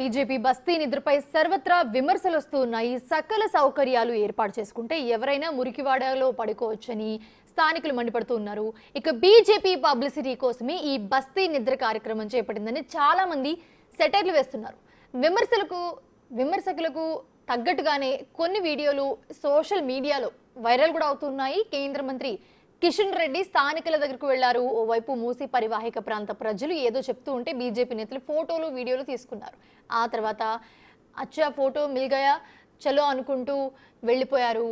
BJP బస్తీ నిద్రపై సర్వత్రా విమర్శలు వస్తున్నాయి. సకల సౌకర్యాలు ఏర్పాటు చేసుకుంటే ఎవరైనా మురికివాడలో పడుకోవచ్చని స్థానికులు మండిపడుతున్నారు. ఇక బీజేపీ పబ్లిసిటీ కోసమే ఈ బస్తీ నిద్ర కార్యక్రమం చేపట్టిందని చాలా మంది సెటైర్లు వేస్తున్నారు. విమర్శకులకు తగ్గట్టుగానే కొన్ని వీడియోలు సోషల్ మీడియాలో వైరల్ కూడా అవుతున్నాయి. కేంద్ర మంత్రి కిషన్ రెడ్డి స్థానికుల దగ్గరకు వెళ్లారు. ఓవైపు మూసీ పరివాహిక ప్రాంత ప్రజలు ఏదో చెప్తూ ఉంటే బీజేపీ నేతలు ఫోటోలు వీడియోలు తీసుకున్నారు. ఆ తర్వాత అచ్చా ఫోటో మిల్ గయా చలో అనుకుంటూ వెళ్ళిపోయారు.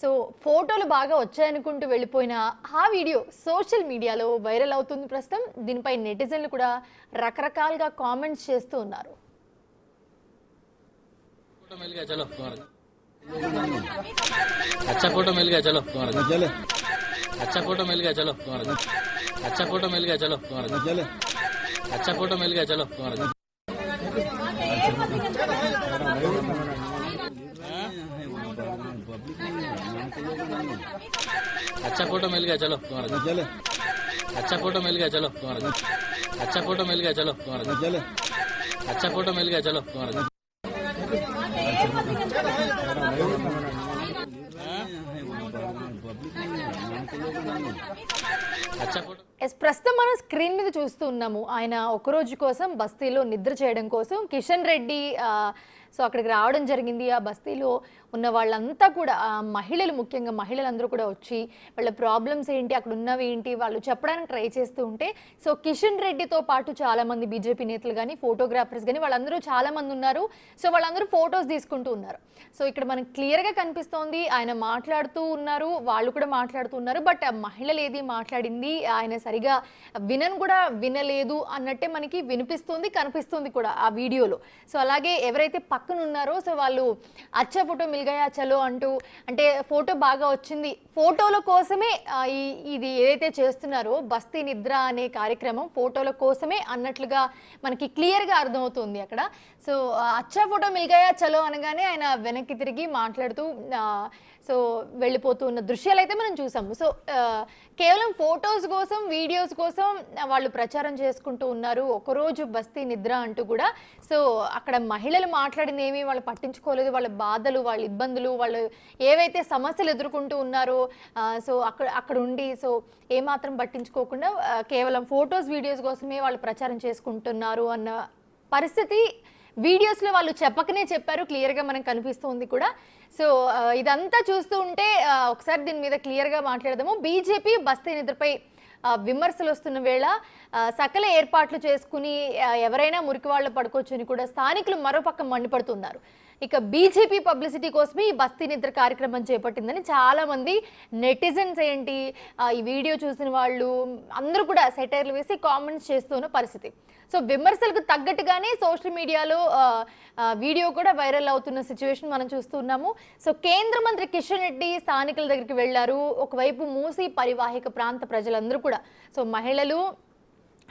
సో ఫోటోలు బాగా వచ్చాయనుకుంటూ వెళ్ళిపోయిన ఆ వీడియో సోషల్ మీడియాలో వైరల్ అవుతుంది ప్రస్తుతం. దీనిపై నెటిజన్లు కూడా రకరకాలుగా కామెంట్స్ చేస్తూ ఉన్నారు. अच्छा फोटो मिल गया चलो तुम्हारा अच्छा फोटो मिल गया चलो तुम्हारा अच्छा फोटो मिल गया चलो तुम्हारा अच्छा फोटो मिल गया चलो तुम्हारा अच्छा फोटो मिल गया चलो तुम्हारा अच्छा फोटो मिल गया चलो तुम्हारा अच्छा फोटो मिल गया चलो तुम्हारा अच्छा फोटो मिल गया चलो तुम्हारा ప్రస్తుతం మనం స్క్రీన్ మీద చూస్తూ ఉన్నాము. ఆయన ఒక రోజు కోసం బస్తీలో నిద్ర చేయడం కోసం కిషన్ రెడ్డి సో అక్కడికి రావడం జరిగింది. ఆ బస్తీలో ఉన్న వాళ్ళంతా కూడా మహిళలు, ముఖ్యంగా మహిళలందరూ కూడా వచ్చి వాళ్ళ ప్రాబ్లమ్స్ ఏంటి, అక్కడ ఉన్నవి ఏంటి వాళ్ళు చెప్పడానికి ట్రై చేస్తూ ఉంటే సో కిషన్ రెడ్డితో పాటు చాలామంది బీజేపీ నేతలు కానీ ఫోటోగ్రాఫర్స్ కానీ వాళ్ళందరూ చాలామంది ఉన్నారు. సో వాళ్ళందరూ ఫొటోస్ తీసుకుంటూ ఉన్నారు. సో ఇక్కడ మనకు క్లియర్గా కనిపిస్తోంది ఆయన మాట్లాడుతూ ఉన్నారు, వాళ్ళు కూడా మాట్లాడుతూ ఉన్నారు. బట్ మహిళలు ఏది మాట్లాడింది ఆయన సరిగా వినలేదు అన్నట్టే మనకి వినిపిస్తుంది, కనిపిస్తుంది కూడా ఆ వీడియోలో. సో అలాగే ఎవరైతే పక్కన ఉన్నారో సో వాళ్ళు అచ్చా ఫోటో మిల్ గయా చలో అంటూ, అంటే ఫోటో బాగా వచ్చింది, ఫోటోల కోసమే ఇది ఏదైతే చేస్తున్నారో బస్తీ నిద్ర అనే కార్యక్రమం ఫోటోల కోసమే అన్నట్లుగా మనకి క్లియర్గా అర్థమవుతుంది అక్కడ. సో అచ్చా ఫోటో మిల్ గయా చలో అనగానే ఆయన వెనక్కి తిరిగి మాట్లాడుతూ సో వెళ్ళిపోతూ ఉన్న దృశ్యాలు అయితే మనం చూసాము. సో కేవలం ఫొటోస్ కోసం, వీడియోస్ కోసం వాళ్ళు ప్రచారం చేసుకుంటూ ఉన్నారు. ఒకరోజు బస్తీ నిద్ర అంటూ కూడా. సో అక్కడ మహిళలు మాట్లాడింది ఏమీ వాళ్ళు పట్టించుకోలేదు. వాళ్ళ బాధలు, వాళ్ళ ఇబ్బందులు, వాళ్ళు ఏవైతే సమస్యలు ఎదుర్కొంటూ ఉన్నారో సో అక్కడ ఉండి సో ఏమాత్రం పట్టించుకోకుండా కేవలం ఫొటోస్, వీడియోస్ కోసమే వాళ్ళు ప్రచారం చేసుకుంటున్నారు అన్న పరిస్థితి వీడియోస్లో వాళ్ళు చెప్పకనే చెప్పారు. క్లియర్గా మనకు కనిపిస్తుంది కూడా. సో ఇదంతా చూస్తూ ఉంటే ఒకసారి దీని మీద క్లియర్గా మాట్లాడదాము. బీజేపీ బస్తీ నిద్రపై విమర్శలు వస్తున్న వేళ సకల ఏర్పాట్లు చేసుకుని ఎవరైనా మురికి వాళ్ళు పడుకోవచ్చని కూడా స్థానికులు మరోపక్క మండిపడుతున్నారు. ఇక బీజేపీ పబ్లిసిటీ కోసమే ఈ బస్తీ నిద్ర కార్యక్రమం చేపట్టిందని చాలామంది నెటిజన్స్ ఏంటి, ఈ వీడియో చూసిన వాళ్ళు అందరూ కూడా సెటైర్లు వేసి కామెంట్స్ చేస్తున్న పరిస్థితి. సో విమర్శలకు తగ్గట్టుగానే సోషల్ మీడియాలో వీడియో కూడా వైరల్ అవుతున్న సిచ్యువేషన్ మనం చూస్తున్నాము. సో కేంద్ర మంత్రి కిషన్ రెడ్డి స్థానికుల దగ్గరికి వెళ్లారు. ఒకవైపు మూసీ పరివాహిక ప్రాంత ప్రజలందరూ కూడా, సో మహిళలు,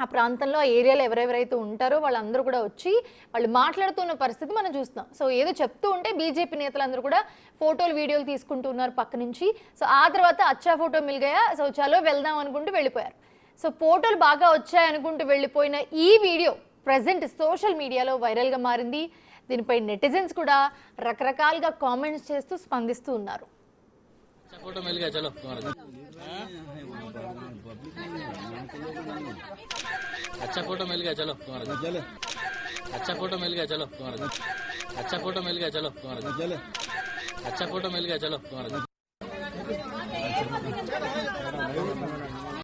ఆ ప్రాంతంలో ఆ ఏరియాలో ఎవరెవరైతే ఉంటారో వాళ్ళందరూ కూడా వచ్చి వాళ్ళు మాట్లాడుతున్న పరిస్థితి మనం చూస్తున్నాం. సో ఏదో చెప్తూ ఉంటే బీజేపీ నేతలందరూ కూడా ఫోటోలు, వీడియోలు తీసుకుంటూ ఉన్నారు పక్క నుంచి. సో ఆ తర్వాత అచ్చా ఫోటో మిల్ గయా సో చలో వెళ్దాం అనుకుంటూ వెళ్ళిపోయారు. సో ఫోటోలు బాగా వచ్చాయనుకుంటూ వెళ్ళిపోయిన ఈ వీడియో ప్రజెంట్ సోషల్ మీడియాలో వైరల్గా మారింది. దీనిపై నెటిజన్స్ కూడా రకరకాలుగా కామెంట్స్ చేస్తూ స్పందిస్తూ ఉన్నారు. अच्छा फोटो मिल गया चलो तुम्हारा अच्छा फोटो मिल गया चलो तुम्हारा अच्छा फोटो मिल गया चलो तुम्हारा अच्छा फोटो मिल गया चलो तुम्हारा